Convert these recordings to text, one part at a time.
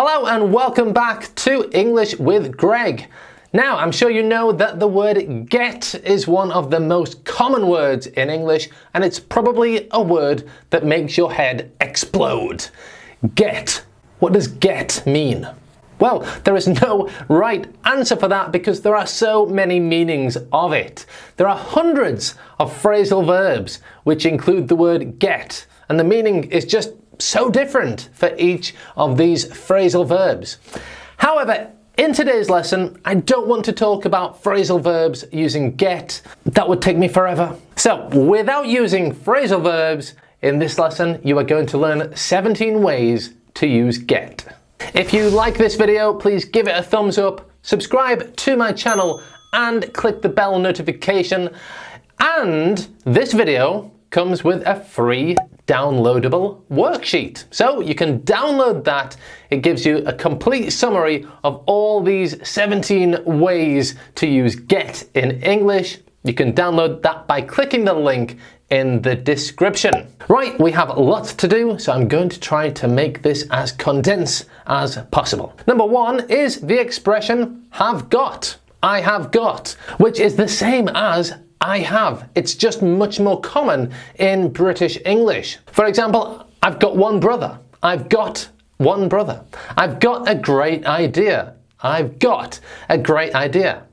Hello and welcome back to English with Greg. Now, I'm sure you know that the word get is one of the most common words in English, and it's probably a word that makes your head explode. Get. What does get mean? Well, there is no right answer for that because there are so many meanings of it. There are hundreds of phrasal verbs which include the word get, and the meaning is just so different for each of these phrasal verbs. However, in today's lesson, I don't want to talk about phrasal verbs using get. That would take me forever. So, without using phrasal verbs, in this lesson, you are going to learn 17 ways to use get. If you like this video, please give it a thumbs up, subscribe to my channel, and click the bell notification. And this video comes with a free downloadable worksheet. So you can download that. It gives you a complete summary of all these 17 ways to use get in English. You can download that by clicking the link in the description. Right, we have lots to do, so I'm going to try to make this as condensed as possible. Number one is the expression have got. I have got, which is the same as I have. It's just much more common in British English. For example, I've got one brother. I've got one brother. I've got a great idea. I've got a great idea.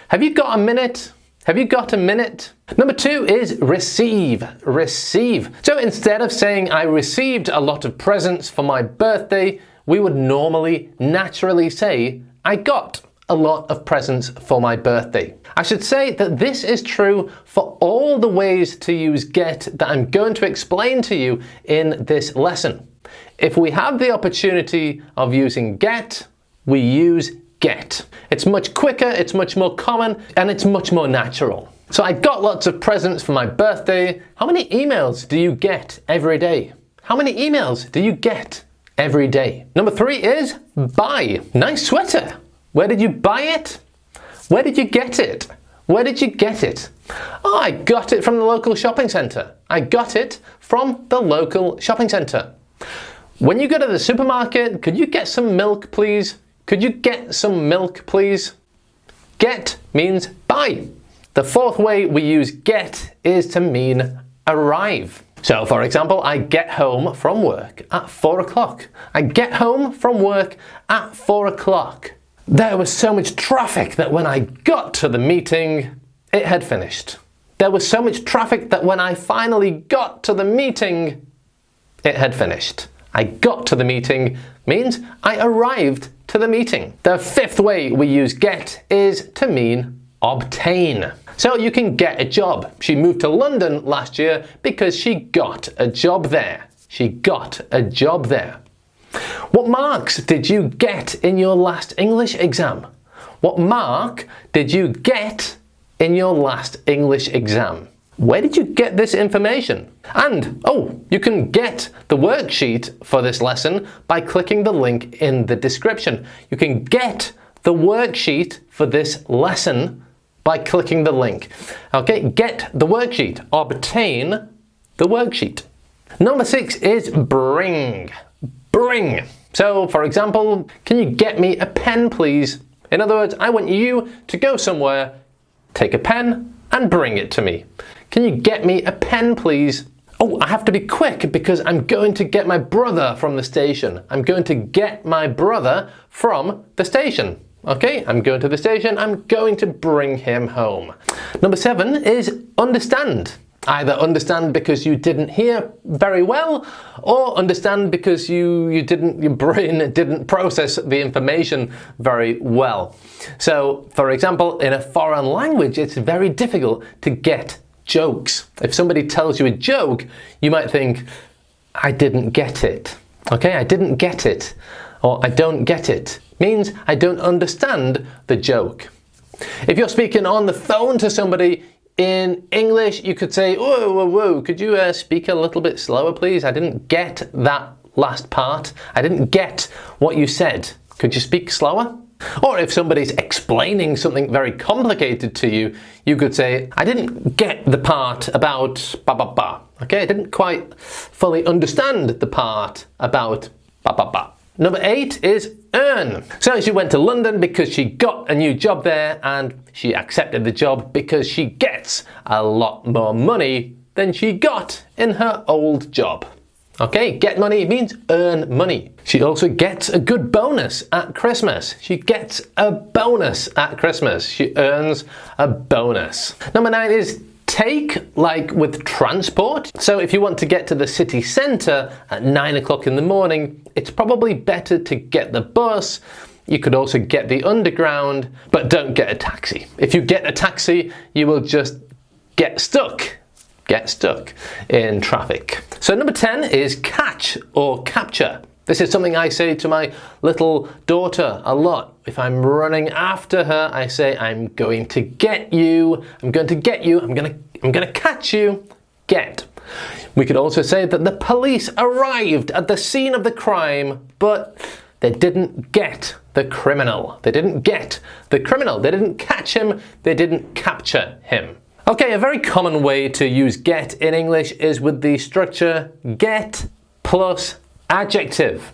Have you got a minute? Have you got a minute? Number two is receive. Receive. So instead of saying I received a lot of presents for my birthday, we would normally naturally say I got a lot of presents for my birthday. I should say that this is true for all the ways to use get that I'm going to explain to you in this lesson. If we have the opportunity of using get, we use get. It's much quicker, it's much more common, and it's much more natural. So I got lots of presents for my birthday. How many emails do you get every day? How many emails do you get every day? Number three is buy. Nice sweater. Where did you buy it? Where did you get it? Where did you get it? Oh, I got it from the local shopping centre. I got it from the local shopping centre. When you go to the supermarket, could you get some milk, please? Could you get some milk, please? Get means buy. The fourth way we use get is to mean arrive. So, for example, I get home from work at 4 o'clock. I get home from work at 4 o'clock. There was so much traffic that when I got to the meeting, it had finished. There was so much traffic that when I finally got to the meeting, it had finished. I got to the meeting means I arrived to the meeting. The fifth way we use get is to mean obtain. So you can get a job. She moved to London last year because she got a job there. She got a job there. What marks did you get in your last English exam? What mark did you get in your last English exam? Where did you get this information? And, you can get the worksheet for this lesson by clicking the link in the description. You can get the worksheet for this lesson by clicking the link. Okay, get the worksheet. Obtain the worksheet. Number six is bring. Bring. So, for example, can you get me a pen, please? In other words, I want you to go somewhere, take a pen, and bring it to me. Can you get me a pen, please? Oh, I have to be quick because I'm going to get my brother from the station. I'm going to get my brother from the station. Okay, I'm going to the station. I'm going to bring him home. Number seven is understand. Either understand because you didn't hear very well, or understand because your brain didn't process the information very well. So, for example, in a foreign language, it's very difficult to get jokes. If somebody tells you a joke, you might think, I didn't get it. Okay, I didn't get it, or I don't get it. Means I don't understand the joke. If you're speaking on the phone to somebody, in English, you could say, whoa, whoa, whoa, could you speak a little bit slower, please? I didn't get that last part. I didn't get what you said. Could you speak slower? Or if somebody's explaining something very complicated to you, you could say, I didn't get the part about ba ba ba. Okay, I didn't quite fully understand the part about ba ba ba. Number 8 is earn. So she went to London because she got a new job there, and she accepted the job because she gets a lot more money than she got in her old job. Okay, get money means earn money. She also gets a good bonus at Christmas. She gets a bonus at Christmas. She earns a bonus. Number 9 is take, like with transport. So if you want to get to the city centre at 9 o'clock in the morning, it's probably better to get the bus. You could also get the underground, but don't get a taxi. If you get a taxi, you will just get stuck in traffic. So number 10 is catch or capture. This is something I say to my little daughter a lot. If I'm running after her, I say, I'm going to get you, I'm going to get you, I'm going to catch you, get. We could also say that the police arrived at the scene of the crime, but they didn't get the criminal. They didn't get the criminal. They didn't catch him. They didn't capture him. Okay, a very common way to use get in English is with the structure get plus adjective.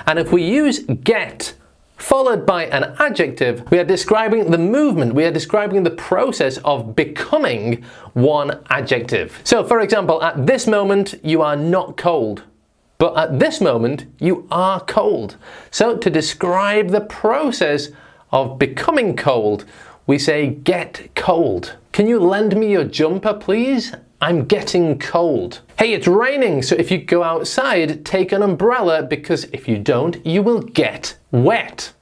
And if we use get followed by an adjective, we are describing the movement, we are describing the process of becoming one adjective. So for example, at this moment you are not cold, but at this moment you are cold. So to describe the process of becoming cold, we say get cold. Can you lend me your jumper, please? I'm getting cold. Hey, it's raining, so if you go outside, take an umbrella, because if you don't, you will get wet.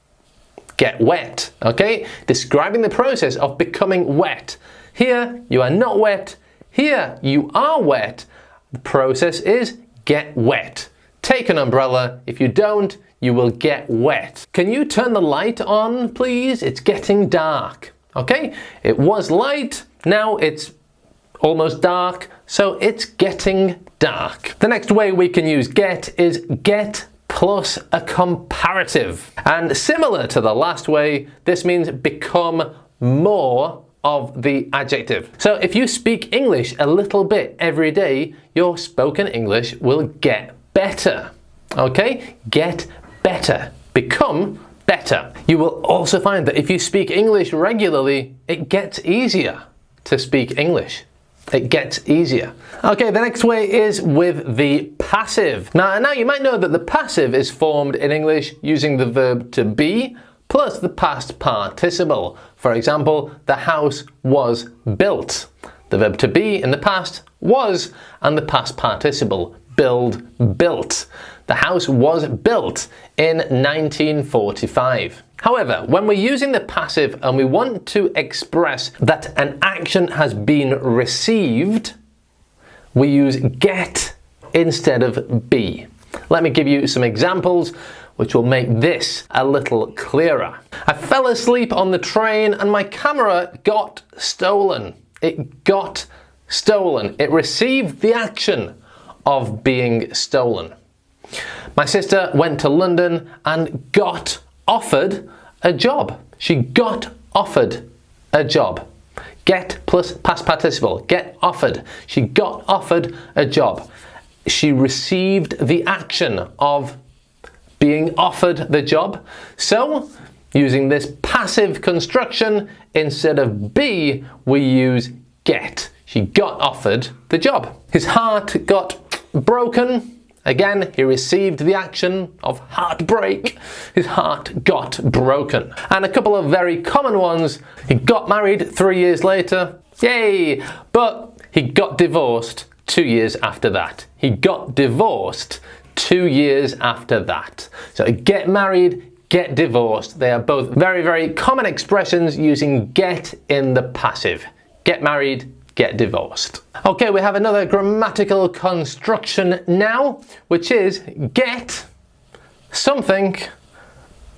Get wet, okay? Describing the process of becoming wet. Here, you are not wet. Here, you are wet. The process is get wet. Take an umbrella. If you don't, you will get wet. Can you turn the light on, please? It's getting dark. Okay? It was light, now it's almost dark, so it's getting dark. The next way we can use get is get plus a comparative. And similar to the last way, this means become more of the adjective. So if you speak English a little bit every day, your spoken English will get better. Okay? Get better. Become better. You will also find that if you speak English regularly, it gets easier to speak English. It gets easier. Okay, the next way is with the passive. Now you might know that the passive is formed in English using the verb to be plus the past participle. For example, the house was built. The verb to be in the past was, and the past participle build, built. The house was built in 1945. However, when we're using the passive and we want to express that an action has been received, we use get instead of be. Let me give you some examples which will make this a little clearer. I fell asleep on the train and my camera got stolen. It got stolen. It received the action of being stolen. My sister went to London and got offered a job. She got offered a job. Get plus past participle. Get offered. She got offered a job. She received the action of being offered the job. So, using this passive construction, instead of be, we use get. She got offered the job. His heart got broken. Again, he received the action of heartbreak. His heart got broken. And a couple of very common ones. He got married 3 years later. Yay! But he got divorced 2 years after that. He got divorced 2 years after that. So get married, get divorced. They are both very, very common expressions using get in the passive. Get married, get divorced. Okay, we have another grammatical construction now, which is get something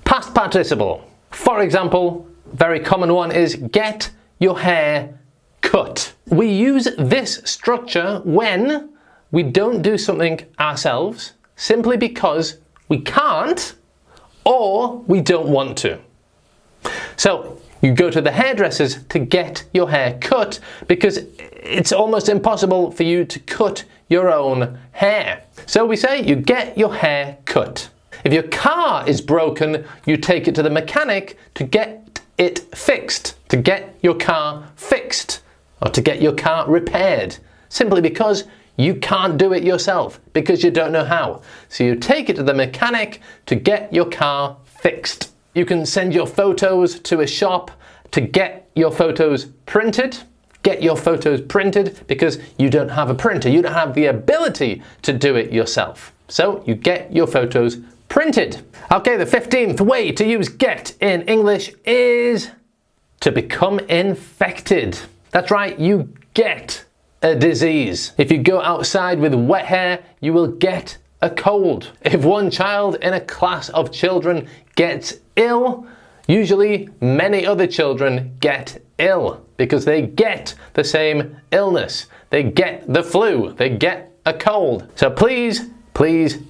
past participle. For example, very common one is get your hair cut. We use this structure when we don't do something ourselves simply because we can't or we don't want to. So you go to the hairdressers to get your hair cut because it's almost impossible for you to cut your own hair. So we say you get your hair cut. If your car is broken, you take it to the mechanic to get it fixed, to get your car fixed, or to get your car repaired, simply because you can't do it yourself, because you don't know how. So you take it to the mechanic to get your car fixed. You can send your photos to a shop to get your photos printed. Get your photos printed because you don't have a printer. You don't have the ability to do it yourself. So you get your photos printed. Okay, the 15th way to use get in English is to become infected. That's right, you get a disease. If you go outside with wet hair, you will get a cold. If one child in a class of children gets ill, usually many other children get ill because they get the same illness. They get the flu, they get a cold. So please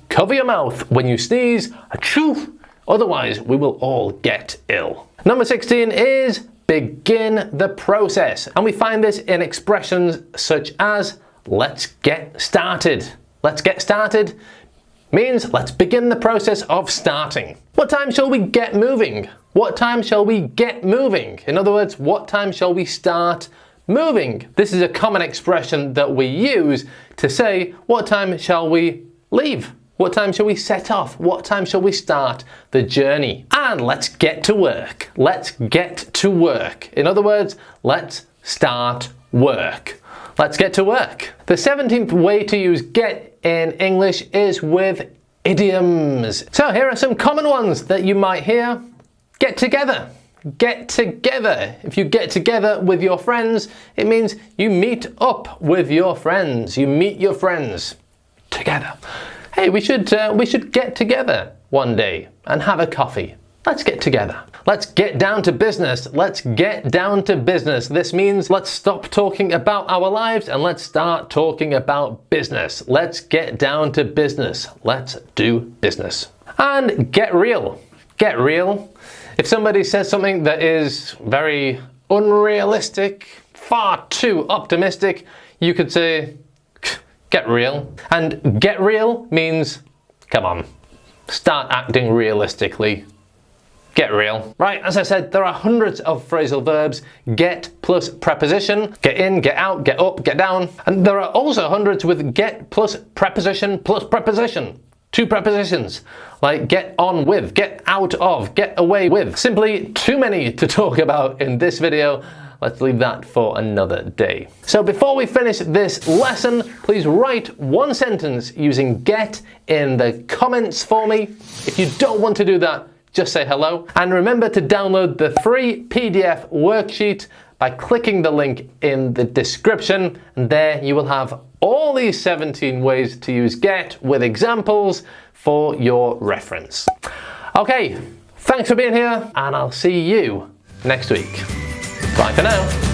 cover your mouth when you sneeze, achoo, otherwise we will all get ill. Number 16 is begin the process. And we find this in expressions such as let's get started. Let's get started means let's begin the process of starting. What time shall we get moving? What time shall we get moving? In other words, what time shall we start moving? This is a common expression that we use to say, what time shall we leave? What time shall we set off? What time shall we start the journey? And let's get to work. Let's get to work. In other words, let's start work. Let's get to work. The 17th way to use get in English is with idioms. So here are some common ones that you might hear. Get together. Get together. If you get together with your friends, it means you meet up with your friends. You meet your friends together. Hey, we should get together one day and have a coffee. Let's get together. Let's get down to business. Let's get down to business. This means let's stop talking about our lives and let's start talking about business. Let's get down to business. Let's do business. And get real. Get real. If somebody says something that is very unrealistic, far too optimistic, you could say, get real. And get real means, come on, start acting realistically. Get real. Right, as I said, there are hundreds of phrasal verbs. Get plus preposition. Get in, get out, get up, get down. And there are also hundreds with get plus preposition plus preposition. Two prepositions, like get on with, get out of, get away with. Simply too many to talk about in this video. Let's leave that for another day. So before we finish this lesson, please write one sentence using get in the comments for me. If you don't want to do that, just say hello. And remember to download the free PDF worksheet by clicking the link in the description, and there you will have all these 17 ways to use get with examples for your reference. Okay, thanks for being here, and I'll see you next week. Bye for now.